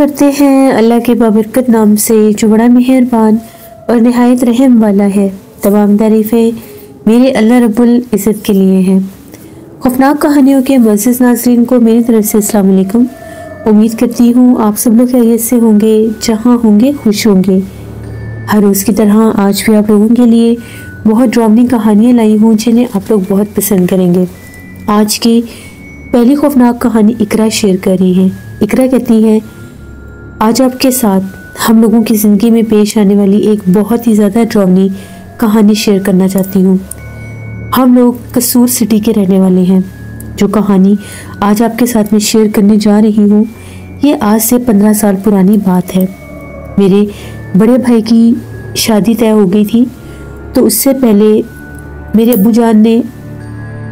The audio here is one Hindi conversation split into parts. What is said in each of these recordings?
करते हैं अल्लाह के बाबरकत नाम से जो बड़ा मेहरबान और नहायत रहम वाला है। तमाम तारीफ़ें मेरे अल्लाह रब्बुल इज़्ज़त के लिए हैं। खौफनाक कहानियों के मुअज़्ज़ज़ नाज़रीन को मेरी तरफ से अस्सलाम वालेकुम। उम्मीद करती हूँ आप सब लोग खैरियत से होंगे, जहाँ होंगे खुश होंगे। हर रोज़ की तरह आज भी आप लोगों के लिए बहुत ड्रामनी कहानियाँ लाई हूँ जिन्हें आप लोग बहुत पसंद करेंगे। आज की पहली खौफनाक कहानी इकरा शेयर कर रही है। इकरा कहती है, आज आपके साथ हम लोगों की ज़िंदगी में पेश आने वाली एक बहुत ही ज़्यादा ड्रावनी कहानी शेयर करना चाहती हूँ। हम लोग कसूर सिटी के रहने वाले हैं। जो कहानी आज आपके साथ में शेयर करने जा रही हूँ ये आज से 15 साल पुरानी बात है। मेरे बड़े भाई की शादी तय हो गई थी, तो उससे पहले मेरे अब्बू जान ने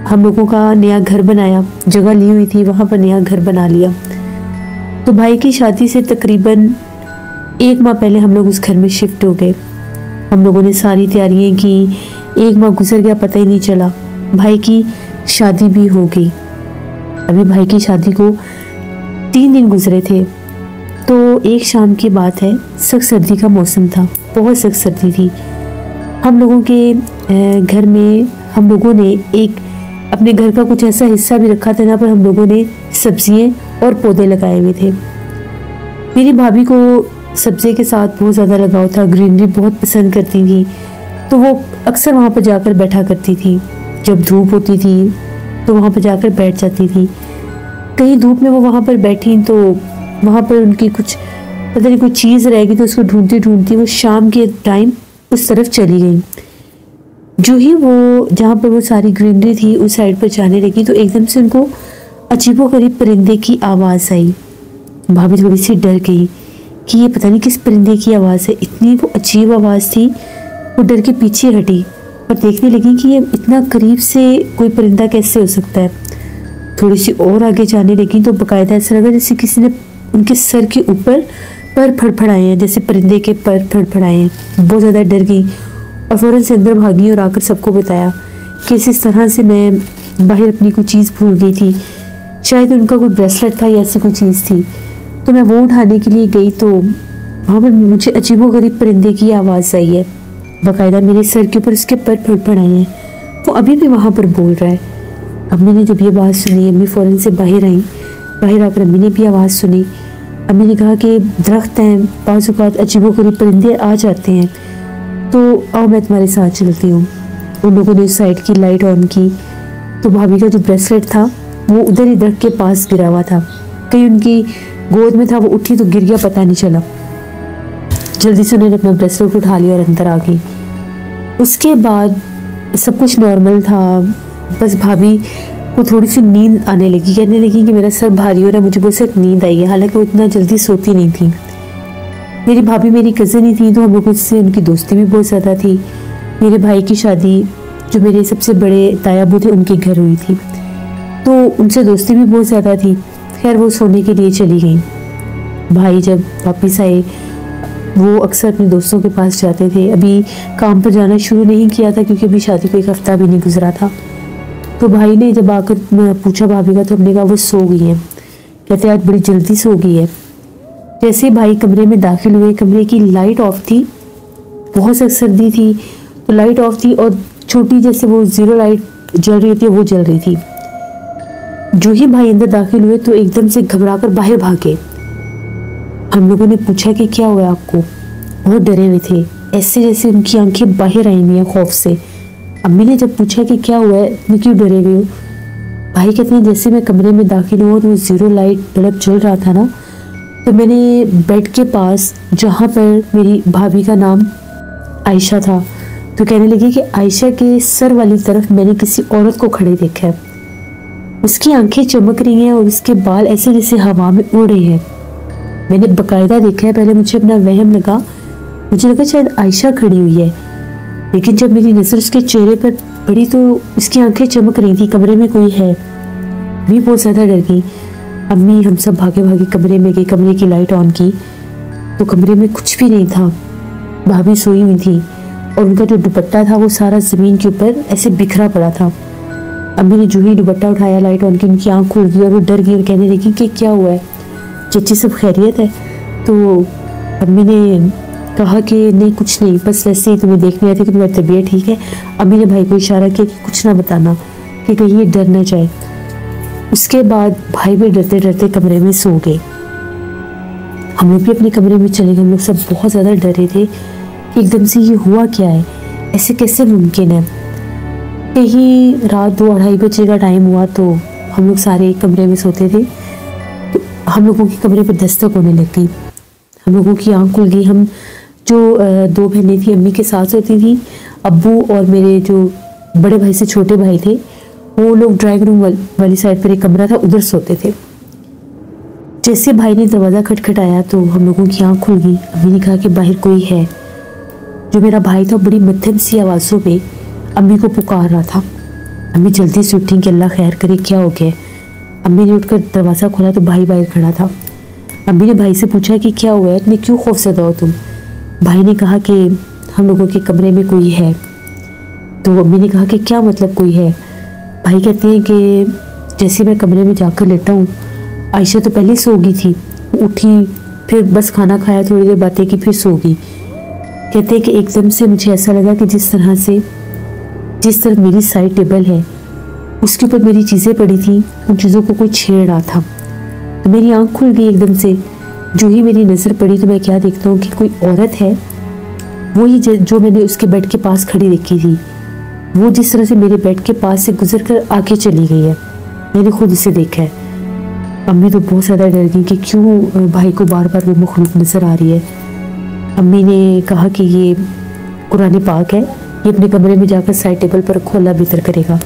हम लोगों का नया घर बनाया। जगह ली हुई थी, वहाँ पर नया घर बना लिया। तो भाई की शादी से तकरीबन 1 माह पहले हम लोग उस घर में शिफ्ट हो गए। हम लोगों ने सारी तैयारियां की। 1 माह गुजर गया, पता ही नहीं चला। भाई की शादी भी हो गई। अभी भाई की शादी को 3 दिन गुजरे थे। तो एक शाम की बात है, सख्त सर्दी का मौसम था, बहुत सख्त सर्दी थी। हम लोगों के घर में हम लोगों ने एक अपने घर का कुछ ऐसा हिस्सा भी रखा था जहाँ पर हम लोगों ने सब्जियां और पौधे लगाए हुए थे। मेरी भाभी को सब्जी के साथ बहुत ज़्यादा लगाव था, ग्रीनरी बहुत पसंद करती थी, तो वो अक्सर वहाँ पर जाकर बैठा करती थी। जब धूप होती थी तो वहाँ पर जाकर बैठ जाती थी। कहीं धूप में वो वहाँ पर बैठी तो वहाँ पर उनकी कुछ पता नहीं कोई चीज़ रहेगी, तो उसको ढूंढती ढूंढती वो शाम के टाइम उस तरफ चली गई। जो ही वो जहाँ पर वो सारी ग्रीनरी थी उस साइड पर जाने लगी तो एकदम से उनको अजीबोगरीब परिंदे की आवाज़ आई। भाभी थोड़ी सी डर गई कि ये पता नहीं किस परिंदे की आवाज़ है। इतनी वो अजीब आवाज़ थी, वो डर के पीछे हटी और देखने लगी कि ये इतना करीब से कोई परिंदा कैसे हो सकता है। थोड़ी सी और आगे जाने लगी तो बाकायदा ऐसा लगा जैसे किसी ने उनके सर के ऊपर पर फड़फड़ाए हैं, जैसे परिंदे के पर फड़फड़ाए हैं। बहुत ज़्यादा डर गई और फ़ौरन से अंदर भागी और आकर सबको बताया कि इस तरह से मैं बाहर अपनी कोई चीज़ भूल गई थी। शायद उनका कोई ब्रेसलेट था या ऐसी कोई चीज़ थी। तो मैं वो उठाने के लिए गई तो वहाँ पर मुझे अजीबोगरीब परिंदे की आवाज़ आई है। बाकायदा मेरे सर के ऊपर उसके पर फड़फड़ाए हैं। वो अभी भी वहाँ पर बोल रहा है। अम्मी ने जब ये बात सुनी, अम्मी फ़ौरन से बाहर आई। बाहर आकर अम्मी ने भी आवाज़ सुनी। अम्मी ने कहा कि दरख्त हैं, बाज़ औक़ात अजीबोगरीब परिंदे आ जाते हैं, तो आओ मैं तुम्हारे साथ चलती हूँ। उन लोगों ने उस साइड की लाइट ऑन की तो भाभी का जो ब्रेसलेट था वो उधर ही दरख्त के पास गिरा हुआ था। कहीं उनकी गोद में था, वो उठी तो गिर गया, पता नहीं चला। जल्दी से उन्होंने अपना ब्रेसलेट उठा लिया और अंदर आ गई। उसके बाद सब कुछ नॉर्मल था। बस भाभी को थोड़ी सी नींद आने लगी, कहने लगी कि मेरा सर भारी हो रहा है, मुझे बहुत सिर्फ नींद आई है। हालांकि वो इतना जल्दी सोती नहीं थी। मेरी भाभी मेरी कज़न ही थी, तो हम लोगों से उनकी दोस्ती भी बहुत ज़्यादा थी। मेरे भाई की शादी जो मेरे सबसे बड़े तायाबू थे उनके घर हुई थी, तो उनसे दोस्ती भी बहुत ज़्यादा थी। खैर वो सोने के लिए चली गई। भाई जब वापस आए वो अक्सर अपने दोस्तों के पास जाते थे। अभी काम पर जाना शुरू नहीं किया था क्योंकि अभी शादी को 1 हफ्ता भी नहीं गुजरा था। तो भाई ने जब आकर पूछा भाभी का, तो हमने कहा वो सो गई है। कहते आज बड़ी जल्दी सो गई है। जैसे भाई कमरे में दाखिल हुए, कमरे की लाइट ऑफ थी, बहुत सख्त सर्दी थी तो लाइट ऑफ थी और छोटी जैसे वो 0 लाइट जल रही थी वो जल रही थी। जो ही भाई अंदर दाखिल हुए तो एकदम से घबराकर बाहर भागे। हम लोगों ने पूछा कि क्या हुआ आपको। बहुत डरे हुए थे, ऐसे जैसे उनकी आंखें बाहर आई हुई हैं खौफ से। अम्मी ने जब पूछा कि क्या हुआ है, मैं क्यों डरे हुए हो, भाई कहते हैं जैसे मैं कमरे में दाखिल हुआ तो 0 लाइट बल्ब जल रहा था ना, तो मैंने बेड के पास जहाँ पर मेरी भाभी का नाम आयशा था, तो कहने लगी कि आयशा के सर वाली तरफ मैंने किसी औरत को खड़े देखा है। उसकी आंखें चमक रही हैं और उसके बाल ऐसे जैसे हवा में उड़ रहे हैं। मैंने बाकायदा देखा है। पहले मुझे अपना वहम लगा, मुझे लगा शायद आयशा खड़ी हुई है, लेकिन जब मेरी नज़र उसके चेहरे पर पड़ी तो उसकी आंखें चमक रही थी, कमरे में कोई है। भी बहुत ज़्यादा डर गई। अम्मी हम सब भागे भागे कमरे में गए, कमरे की लाइट ऑन की तो कमरे में कुछ भी नहीं था। भाभी सोई हुई थी और उनका जो दुपट्टा था वो सारा ज़मीन के ऊपर ऐसे बिखरा पड़ा था। अम्मी ने जो ही दुपट्टा उठाया, लाइट ऑन की, उनकी आँख खुल गई और वो डर गई और कहने लगी कि क्या हुआ है, चची सब खैरियत है। तो अम्मी ने कहा कि नहीं कुछ नहीं, बस वैसे ही तुम्हें देखने आती कि तुम्हारी तबीयत ठीक है। अम्मी ने भाई को इशारा किया कि कुछ ना बताना, कि कहीं ये डर ना जाए। उसके बाद भाई भी डरते डरते कमरे में सो गए। हम लोग भी अपने कमरे में चले गए। हम लोग सब बहुत ज़्यादा डरे थे कि एकदम से ये हुआ क्या है, ऐसे कैसे मुमकिन है। कहीं रात 2-2:30 बजे का टाइम हुआ तो हम लोग सारे एक कमरे में सोते थे। तो हम लोगों के कमरे पर दस्तक होने लग गई। हम लोगों की आँख खुल गई। हम जो 2 बहनें थी अम्मी के साथ सोती थी, अब्बू और मेरे जो बड़े भाई से छोटे भाई थे वो लोग ड्राइंग रूम वाली साइड पर एक कमरा था, उधर सोते थे। जैसे भाई ने दरवाज़ा खटखटाया तो हम लोगों की आँख खुल गई। अम्मी ने कहा कि बाहर कोई है। जो मेरा भाई था बड़ी मध्यम सी आवाज़ों में अम्मी को पुकार रहा था। अम्मी जल्दी से उठी कि अल्लाह खैर करे, क्या हो गया। अम्मी ने उठकर दरवाज़ा खोला तो भाई बाहर खड़ा था। अम्मी ने भाई से पूछा कि क्या हुआ है, इतने क्यों खौफज़दा हो तुम। भाई ने कहा कि हम लोगों के कमरे में कोई है। तो अम्मी ने कहा कि क्या मतलब कोई है। भाई कहते हैं कि जैसे मैं कमरे में जाकर लेटा हूँ, आयशा तो पहले सो गई थी, उठी फिर बस खाना खाया, थोड़ी देर बातें की, फिर सो गई। कहते हैं कि एकदम से मुझे ऐसा लगा कि जिस तरह मेरी साइड टेबल है उसके ऊपर मेरी चीज़ें पड़ी थी, उन चीज़ों को कोई छेड़ रहा था। तो मेरी आँख खुल गई एकदम से। जो ही मेरी नज़र पड़ी तो मैं क्या देखता हूँ कि कोई औरत है, वही जो मैंने उसके बेड के पास खड़ी देखी थी, वो जिस तरह से मेरे बेड के पास से गुजर कर आगे चली गई है। मैंने खुद उसे देखा है। अम्मी तो बहुत ज़्यादा डर गई कि क्यों भाई को बार बार वो मखलूक नज़र आ रही है। अम्मी ने कहा कि ये कुरान पाक है, ये अपने कमरे में जाकर साइड टेबल पर रखो, अल्लाह बेहतर करेगा।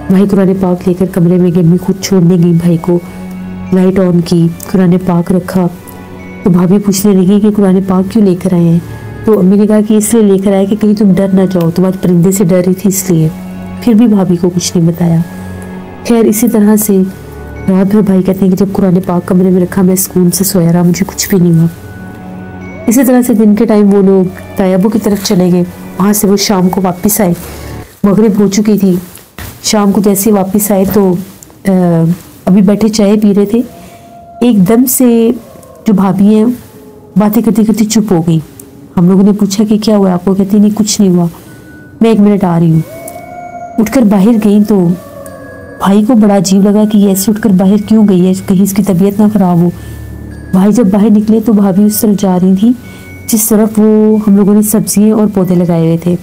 भाई कुरान पाक लेकर कमरे में गई। अम्मी खुद छोड़ने गई भाई को, लाइट ऑन की, कुरान पाक रखा। तो भाभी पूछने लगी कि कुरान पाक क्यों लेकर आए हैं। तो अम्मी ने कहा कि इसलिए लेकर आए कि कहीं तुम डर ना जाओ, तुम आज परिंदे से डर रही थी इसलिए। फिर भी भाभी को कुछ नहीं बताया। खैर इसी तरह से रात भर भाई कहते हैं कि जब कुरान पाक कमरे में रखा मैं सुकून से सोया रहा, मुझे कुछ भी नहीं हुआ। इसी तरह से दिन के टाइम वो लोग तायाबू की तरफ चले गए। वहाँ से वो शाम को वापस आए, मगरिब हो चुकी थी। शाम को जैसे वापस आए तो अभी बैठे चाय पी रहे थे, एकदम से जो भाभी हैं बातें करती करती चुप हो गई। हम लोगों ने पूछा कि क्या हुआ आपको। कहती नहीं कुछ नहीं हुआ, मैं 1 मिनट आ रही हूँ। उठकर बाहर गई तो भाई को बड़ा अजीब लगा कि ये ऐसे उठकर बाहर क्यों गई है, कहीं इसकी तबीयत ना ख़राब हो। भाई जब बाहर निकले तो भाभी उस तरफ जा रही थी जिस तरफ वो हम लोगों ने सब्जियां और पौधे लगाए हुए थे।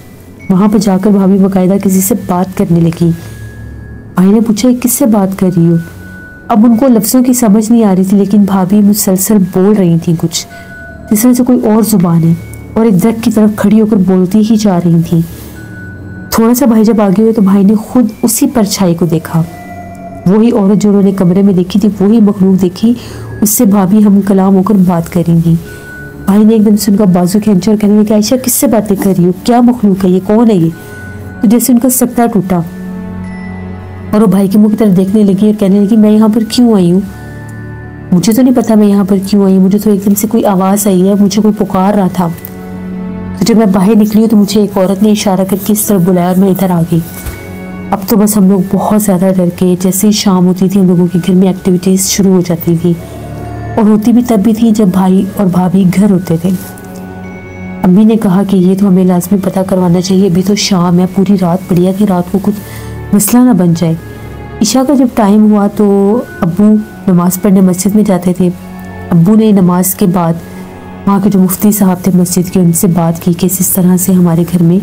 वहाँ पर जाकर भाभी बाकायदा किसी से बात करने लगी। भाई ने पूछा किससे बात कर रही हो। अब उनको लफ्ज़ों की समझ नहीं आ रही थी, लेकिन भाभी मुसलसल बोल रही थी कुछ, जिस तरह से कोई और ज़ुबान है, और एक दरख्त की तरफ खड़ी होकर बोलती ही जा रही थी। थोड़ा सा भाई जब आगे हुए तो भाई ने खुद उसी परछाई को देखा। वही औरत जो उन्होंने कमरे में देखी थी, वही मखलूक देखी। उससे भाभी हम कलाम होकर बात कर रही थी। भाई ने एकदम से उनका बाजू खींचा और कहने लगे आयशा किससे बातें कर रही हो, क्या मखलूक है ये, कौन है ये। तो जैसे उनका सपना टूटा और वो भाई के मुंह की तरफ देखने लगी और कहने लगी मैं यहाँ पर क्यों आई हूँ, मुझे तो नहीं पता मैं यहाँ पर क्यों आई हूँ, मुझे तो एकदम से कोई आवाज़ आई है, मुझे कोई पुकार रहा था। तो जब मैं बाहर निकली हूँ तो मुझे एक औरत ने इशारा करके इस तरफ बुलाया और मैं इधर आ गई। अब तो बस हम लोग बहुत ज़्यादा डर के, जैसे ही शाम होती थी हम लोगों के घर में एक्टिविटीज़ शुरू हो जाती थी, और होती भी तब भी थी जब भाई और भाभी घर होते थे। अम्मी ने कहा कि ये तो हमें लाजमी पता करवाना चाहिए, अभी तो शाम है, पूरी रात पड़ी है कि रात को कुछ मसला ना बन जाए। ईशा का जब टाइम हुआ तो अब्बू नमाज़ पढ़ने मस्जिद में जाते थे। अब्बू ने नमाज के बाद वहाँ के जो मुफ्ती साहब थे मस्जिद के, उनसे बात की कि इस तरह से हमारे घर में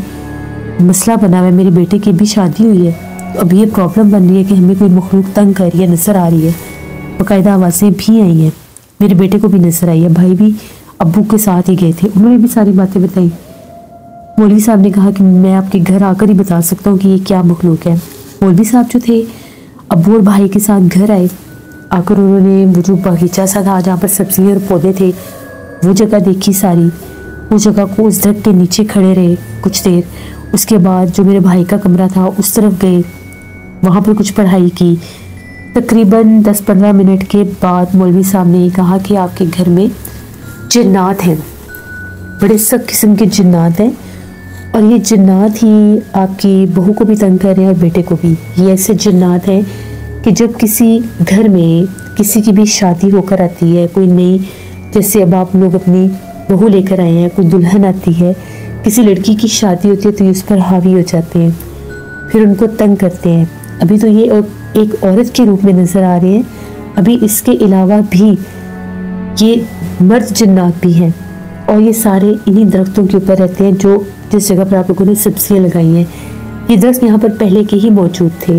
मसला बना हुआ है, मेरे बेटे की भी शादी हुई है, तो अब ये प्रॉब्लम बन रही है कि हमें कोई मखलूक तंग कर रही है, नज़र आ रही है। बाकायदा आवाज़ें भी आई हैं, मेरे बेटे को भी नज़र आई है। भाई भी अब्बू के साथ ही गए थे, उन्होंने भी सारी बातें बताई। मौलवी साहब ने कहा कि मैं आपके घर आकर ही बता सकता हूँ कि ये क्या मखलूक है। मौलवी साहब जो थे अब्बू और भाई के साथ घर आए। आकर उन्होंने वो जो बगीचा सा था जहाँ पर सब्जियाँ और पौधे थे वो जगह देखी सारी। वो जगह को उस दरख्त के नीचे खड़े रहे कुछ देर। उसके बाद जो मेरे भाई का कमरा था उस तरफ गए, वहाँ पर कुछ पढ़ाई की। तकरीबन 10-15 मिनट के बाद मौलवी साहब ने कहा कि आपके घर में जिन्नात हैं, बड़े सख्त किस्म के जिन्नात हैं, और ये जिन्नात ही आपकी बहू को भी तंग कर रहे हैं और बेटे को भी। ये ऐसे जिन्नात हैं कि जब किसी घर में किसी की भी शादी होकर आती है, कोई नई जैसे अब आप लोग अपनी बहू लेकर आए हैं, कोई दुल्हन आती है, किसी लड़की की शादी होती है तो ये उस पर हावी हो जाते हैं, फिर उनको तंग करते हैं। अभी तो ये एक औरत के रूप में नजर आ रही है, अभी इसके अलावा भी ये मर्द जिन्नात भी हैं और ये सारे इन्हीं दरख्तों के ऊपर रहते हैं जो जिस जगह पर आप लोगों ने सब्जियां लगाई हैं। ये दरख्त यहाँ पर पहले के ही मौजूद थे।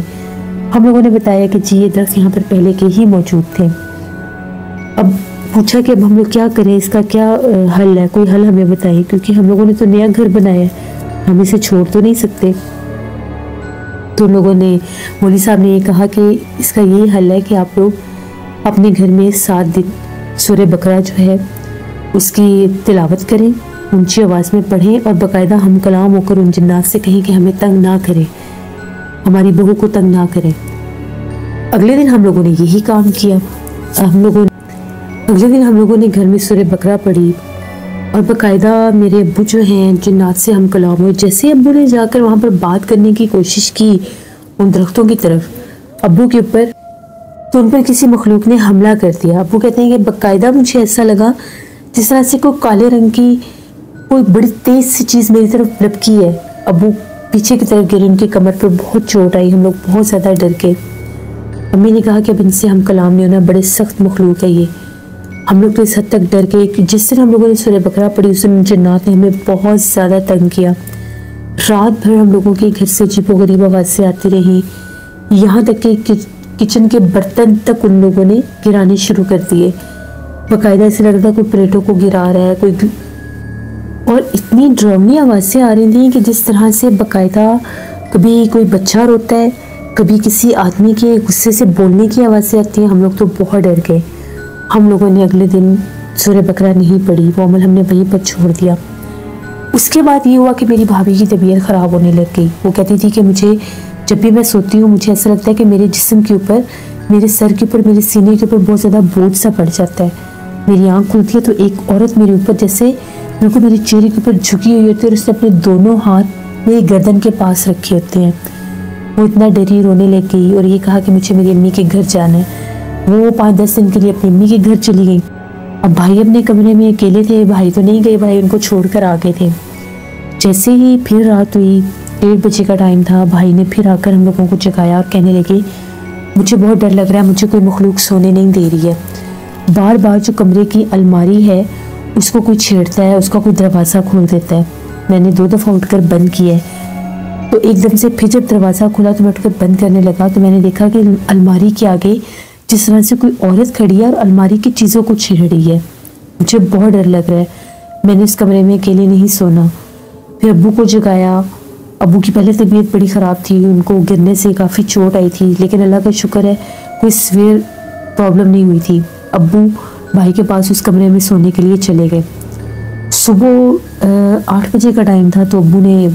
हम लोगों ने बताया कि जी ये दरख्त यहाँ पर पहले के ही मौजूद थे। अब पूछा कि अब हम लोग क्या करें, इसका क्या हल है, कोई हल हमें बताइए, क्योंकि हम लोगों ने तो नया घर बनाया है, हम इसे छोड़ तो नहीं सकते। तो लोगों ने, मौलवी साहब ने ये कहा कि इसका यही हल है कि आप लोग अपने घर में 7 दिन सूरह बकरा जो है उसकी तिलावत करें, ऊंची आवाज़ में पढ़ें और बाकायदा हम कलाम होकर उन जिन्नात से कहें कि हमें तंग ना करें, हमारी बहू को तंग ना करें। अगले दिन हम लोगों ने यही काम किया। अगले दिन हम लोगों ने घर में सूरह बकरा पढ़ी और बाकायदा मेरे अब्बू जो हैं जिन्नात से हम कलाम हुए। जैसे अब्बू ने जाकर वहाँ पर बात करने की कोशिश की उन दरख्तों की तरफ अब्बू के ऊपर, तो उन पर किसी मखलूक ने हमला कर दिया। अब्बू कहते हैं कि बाकायदा मुझे ऐसा लगा जिस तरह से कोई काले रंग की कोई बड़ी तेज सी चीज़ मेरी तरफ लपकी है। अब्बू पीछे की तरफ गिरे, उनकी कमर पर बहुत चोट आई, हम लोग बहुत ज़्यादा डर गए। अम्मी ने कहा कि अब इनसे हम कलाम नहीं होना, बड़े सख्त मखलूक है ये। हम लोग तो इस हद तक डर गए कि जिस दिन हम लोगों ने सूरह बकरा पढ़ी उस दिन जिन्नात ने हमें बहुत ज़्यादा तंग किया। रात भर हम लोगों के घर से अजीबोगरीब आवाज़ें आती रहीं, यहाँ तक कि किचन के बर्तन तक उन लोगों ने गिराने शुरू कर दिए। बाकायदा ऐसे लग रहा था कोई प्लेटों को गिरा रहा है कोई, और इतनी डरावनी आवाज़ें आ रही थी कि जिस तरह से बाकायदा कभी कोई बच्चा रोता है, कभी किसी आदमी के गुस्से से बोलने की आवाज़ें आती हैं। हम लोग तो बहुत डर गए। हम लोगों ने अगले दिन सूरह बकरा नहीं पढ़ी, वो अमल हमने वहीं पर छोड़ दिया। उसके बाद ये हुआ कि मेरी भाभी की तबीयत ख़राब होने लग गई। वो कहती थी कि मुझे जब भी मैं सोती हूँ मुझे ऐसा लगता है कि मेरे जिस्म के ऊपर, मेरे सर के ऊपर, मेरे सीने के ऊपर बहुत ज़्यादा बोझ सा पड़ जाता है। मेरी आँख खुलती है तो एक औरत मेरे ऊपर जैसे बिल्कुल मेरे चेहरे के ऊपर झुकी हुई होती है और उसने अपने दोनों हाथ मेरी गर्दन के पास रखे होते हैं। वो इतना डरी, रोने लग गई और ये कहा कि मुझे मेरी अम्मी के घर जाना है। वो 5-10 दिन के लिए अपनी अम्मी के घर चली गई। अब भाई अपने कमरे में अकेले थे, भाई तो नहीं गए, भाई उनको छोड़कर आ गए थे। जैसे ही फिर रात हुई, 1:30 बजे का टाइम था, भाई ने फिर आकर हम लोगों को जगाया और कहने लगे मुझे बहुत डर लग रहा है, मुझे कोई मखलूक सोने नहीं दे रही है। बार बार जो कमरे की अलमारी है उसको कोई छेड़ता है, उसका कोई दरवाज़ा खोल देता है। मैंने 2 दफ़ा उठकर बंद किया है, तो एकदम से फिर जब दरवाज़ा खुला तो मैं उठकर बंद करने लगा तो मैंने देखा कि अलमारी के आगे जिस तरह से कोई औरत खड़ी है और अलमारी की चीज़ों को छेड़ रही है। मुझे बहुत डर लग रहा है। मैंने इस कमरे में अकेले नहीं सोना। फिर अब्बू को जगाया। अब्बू की पहले तबीयत बड़ी ख़राब थी, उनको गिरने से काफ़ी चोट आई थी, लेकिन अल्लाह का शुक्र है कोई सीवियर प्रॉब्लम नहीं हुई थी। अब्बू भाई के पास उस कमरे में सोने के लिए चले गए। सुबह 8 बजे का टाइम था तो अब्बू ने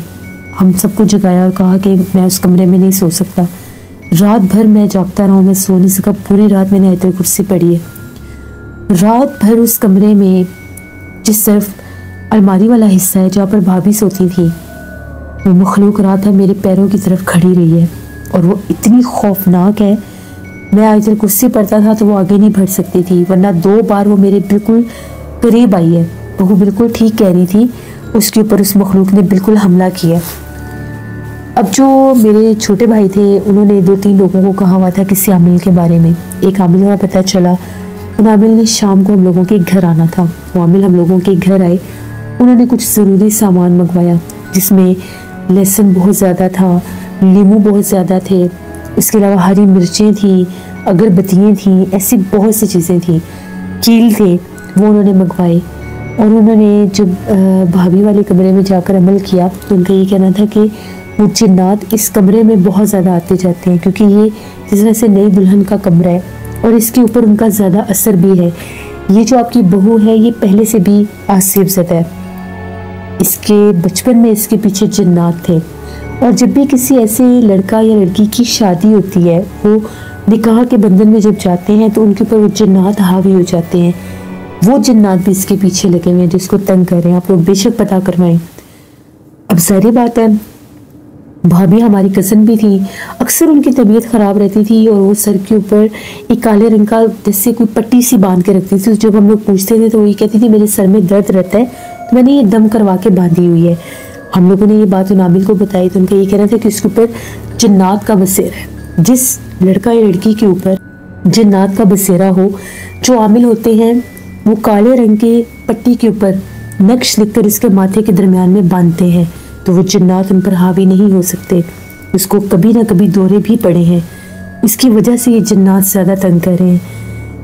हम सबको जगाया और कहा कि मैं उस कमरे में नहीं सो सकता। रात भर मैं जागता रहा, मैं सो नहीं सका। पूरी रात मैंने आयतुल कुर्सी पढ़ी है। रात भर उस कमरे में जिस तरफ अलमारी वाला हिस्सा है जहाँ पर भाभी सोती थी, वो मखलूक रात भर मेरे पैरों की तरफ खड़ी रही है और वो इतनी खौफनाक है। मैं आयतुल कुर्सी पढ़ता था तो वो आगे नहीं बढ़ सकती थी, वरना 2 बार वो मेरे बिल्कुल करीब आई है। वो बिल्कुल ठीक कह रही थी, उसके ऊपर उस मखलूक ने बिल्कुल हमला किया। अब जो मेरे छोटे भाई थे उन्होंने 2-3 लोगों को कहा हुआ था किसी आमिल के बारे में। एक आमिल का पता चला, उन आमिल ने शाम को हम लोगों के घर आना था। वो आमिल हम लोगों के घर आए, उन्होंने कुछ ज़रूरी सामान मंगवाया जिसमें लहसुन बहुत ज़्यादा था, नींबू बहुत ज़्यादा थे, इसके अलावा हरी मिर्चें थी, अगरबत्तियाँ थी, ऐसी बहुत सी चीज़ें थी, कील थे, वो उन्होंने मंगवाए। और उन्होंने जब भाभी वाले कमरे में जाकर अमल किया तो उनका ये कहना था कि वो जिन्नात इस कमरे में बहुत ज़्यादा आते जाते हैं, क्योंकि ये जिस तरह से नई दुल्हन का कमरा है और इसके ऊपर उनका ज़्यादा असर भी है। ये जो आपकी बहू है ये पहले से भी आसिफ ज़दा है, इसके बचपन में इसके पीछे जिन्नात थे। और जब भी किसी ऐसे लड़का या लड़की की शादी होती है, वो निकाह के बंधन में जब जाते हैं तो उनके ऊपर वो जिन्नात हावी हो जाते हैं। वो जिन्नात भी इसके पीछे लगे हुए हैं जिसको तंग कर रहे हैं। आप लोग बेशक पता करवाएं। अब सारी बात है, भाभी हमारी कज़न भी थी, अक्सर उनकी तबीयत ख़राब रहती थी और वो सर के ऊपर एक काले रंग का जैसे कोई पट्टी सी बांध के रखती थी। जब हम लोग पूछते थे तो वो ये कहती थी मेरे सर में दर्द रहता है तो मैंने ये दम करवा के बांधी हुई है। हम लोगों ने ये बात आमिल को बताई तो उनका ये कहना था कि इसके ऊपर जिन्नात का बसेरा है। जिस लड़का या लड़की के ऊपर जिन्नात का बसेरा हो, जो आमिल होते हैं वो काले रंग के पट्टी के ऊपर नक्श लिखकर इसके माथे के दरमियान में बांधते हैं तो वो जिन्नात उन पर हावी नहीं हो सकते। इसको कभी ना कभी दौरे भी पड़े हैं, इसकी वजह से ये जिन्नात ज़्यादा तंग कर रहे हैं।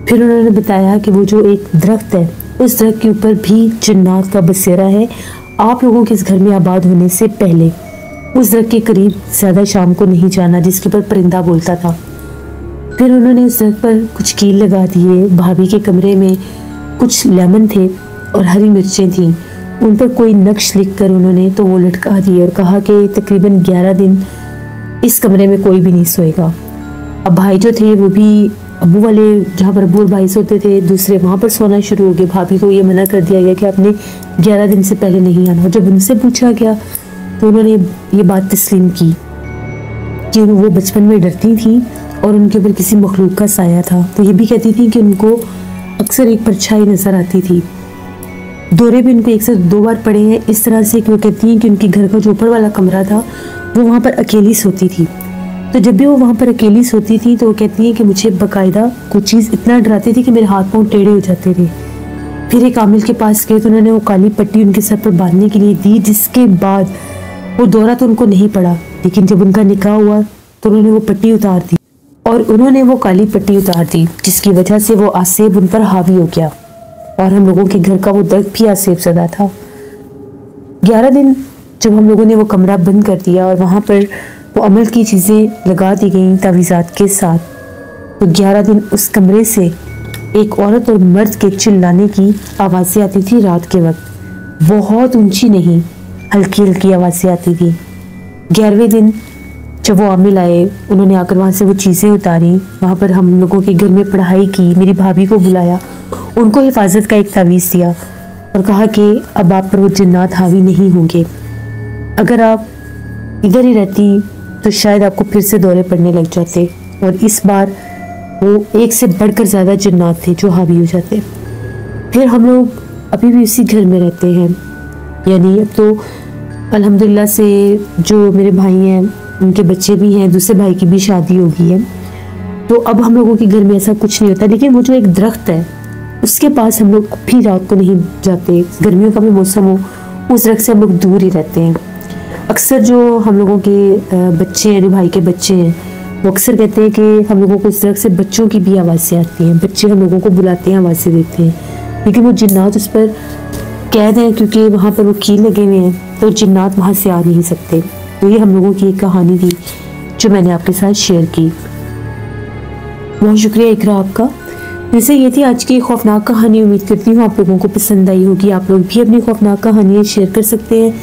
फिर उन्होंने बताया कि वो जो एक दरख्त है उस दरख्त के ऊपर भी जिन्नात का बसेरा है। आप लोगों के इस घर में आबाद होने से पहले उस दरख्त के करीब ज़्यादा शाम को नहीं जाना जिसके ऊपर परिंदा बोलता था। फिर उन्होंने उस दरख्त पर कुछ कील लगा दिए। भाभी के कमरे में कुछ लेमन थे और हरी मिर्चें थीं, उन पर कोई नक्श लिखकर उन्होंने तो वो लटका दिए और कहा कि तकरीबन 11 दिन इस कमरे में कोई भी नहीं सोएगा। अब भाई जो थे वो भी अब्बू वाले जहाँ पर अब्बू और भाई सोते थे दूसरे वहाँ पर सोना शुरू हो गए। भाभी को ये मना कर दिया गया कि आपने 11 दिन से पहले नहीं आना। जब उनसे पूछा गया तो उन्होंने ये बात तस्लीम की कि वो बचपन में डरती थी और उनके ऊपर किसी मखलूक का साया था। तो ये भी कहती थी कि उनको अक्सर एक परछाई नज़र आती थी। दौरे भी उनको एक से 2 बार पड़े हैं इस तरह से कि वो कहती हैं कि उनके घर का जो ऊपर वाला कमरा था वो वहाँ पर अकेली सोती थी। तो जब भी वो वहाँ पर अकेली सोती थी तो वो कहती हैं कि मुझे बाकायदा कोई चीज़ इतना डराती थी कि मेरे हाथ पाँव टेढ़े हो जाते थे। फिर एक आमिल के पास गए तो उन्होंने वो काली पट्टी उनके सर पर बांधने के लिए दी, जिसके बाद वो दौरा तो उनको नहीं पड़ा, लेकिन जब उनका निकाह हुआ तो उन्होंने वो पट्टी उतार दी और उन्होंने वो काली पट्टी उतार दी, जिसकी वजह से वो आसेब उन पर हावी हो गया और हम लोगों के घर का वो दर्द भी आसेब ज़दा था। 11 दिन जब हम लोगों ने वो कमरा बंद कर दिया और वहाँ पर वो अमल की चीज़ें लगा दी गई तावीज़ात के साथ, तो 11 दिन उस कमरे से एक औरत और मर्द के चिल्लाने की आवाज़ें आती थी रात के वक्त। बहुत ऊंची नहीं, हल्की हल्की आवाज़ें आती थी। 11वें दिन जब वो आमिल आए उन्होंने आकर वहाँ से वो चीज़ें उतारी, वहाँ पर हम लोगों के घर में पढ़ाई की, मेरी भाभी को बुलाया, उनको हिफाजत का एक तावीज़ दिया और कहा कि अब आप पर वो जिन्नात हावी नहीं होंगे। अगर आप इधर ही रहती तो शायद आपको फिर से दौरे पड़ने लग जाते। और इस बार वो एक से बढ़कर ज़्यादा जिन्नात थे जो हावी हो जाते। फिर हम लोग अभी भी उसी घर में रहते हैं, यानी अब तो अल्हम्दुलिल्लाह से जो मेरे भाई हैं उनके बच्चे भी हैं, दूसरे भाई की भी शादी हो गई है, तो अब हम लोगों के घर में ऐसा कुछ नहीं होता। लेकिन वो जो एक दरख्त है उसके पास हम लोग भी रात को नहीं जाते। गर्मियों का भी मौसम हो उस दरख्त से हम लोग दूर ही रहते हैं। अक्सर जो हम लोगों के बच्चे हैं, जो भाई के बच्चे हैं, वो अक्सर कहते हैं कि हम लोगों को इस दरख्त से बच्चों की भी आवाज़ें आती हैं, बच्चे हम लोगों को बुलाते हैं, आवाज़ें देते हैं, लेकिन वो जिन्नात उस पर कैद हैं क्योंकि वहाँ पर वो कील लगे हुए हैं, तो जिन्नात वहाँ से आ नहीं सकते। तो ये हम लोगों की एक कहानी थी जो मैंने आपके साथ शेयर की। बहुत शुक्रिया इकरा आपका। वैसे ये थी आज की खौफनाक कहानी। उम्मीद करती हूँ आप लोगों को पसंद आई होगी। आप लोग भी अपनी खौफनाक कहानियाँ शेयर कर सकते हैं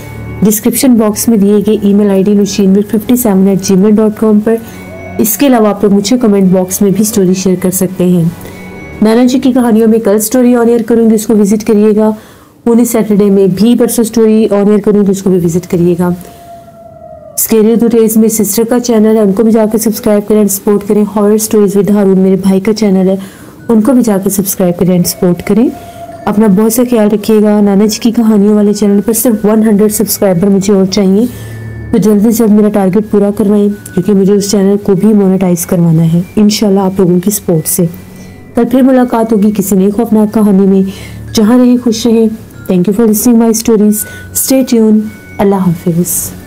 डिस्क्रिप्शन बॉक्स में दिए गए email ID nushinmir57@gmail.com पर। इसके अलावा आप लोग मुझे कमेंट बॉक्स में भी स्टोरी शेयर कर सकते हैं। नाना जी की कहानियों में कल स्टोरी ऑन एयर करूँगी, उसको विजिट करिएगा। उन्हीं सैटरडे में भी परसों स्टोरी ऑन एयर करूँगी, उसको भी विजिट करिएगा। स्केरी टूडेज मेरी सिस्टर का चैनल है, उनको भी जाकर सब्सक्राइब करें एंड सपोर्ट करें। हॉरर स्टोरीज विद हारून मेरे भाई का चैनल है, उनको भी जाकर सब्सक्राइब करें एंड सपोर्ट करें। अपना बहुत सा ख्याल रखिएगा। नाना जी की कहानियों वाले चैनल पर सिर्फ 100 सब्सक्राइबर मुझे और चाहिए, तो जल्दी से जल्द मेरा टारगेट पूरा करवाएं क्योंकि मुझे उस चैनल को भी मोनेटाइज करवाना है इंशाल्लाह आप लोगों की सपोर्ट से। कल फिर मुलाकात होगी किसी नई खौफनाक कहानी में। जहाँ रहें खुश रहें। Thank you for listening my stories. Stay tune. अल्लाह हाफिज़।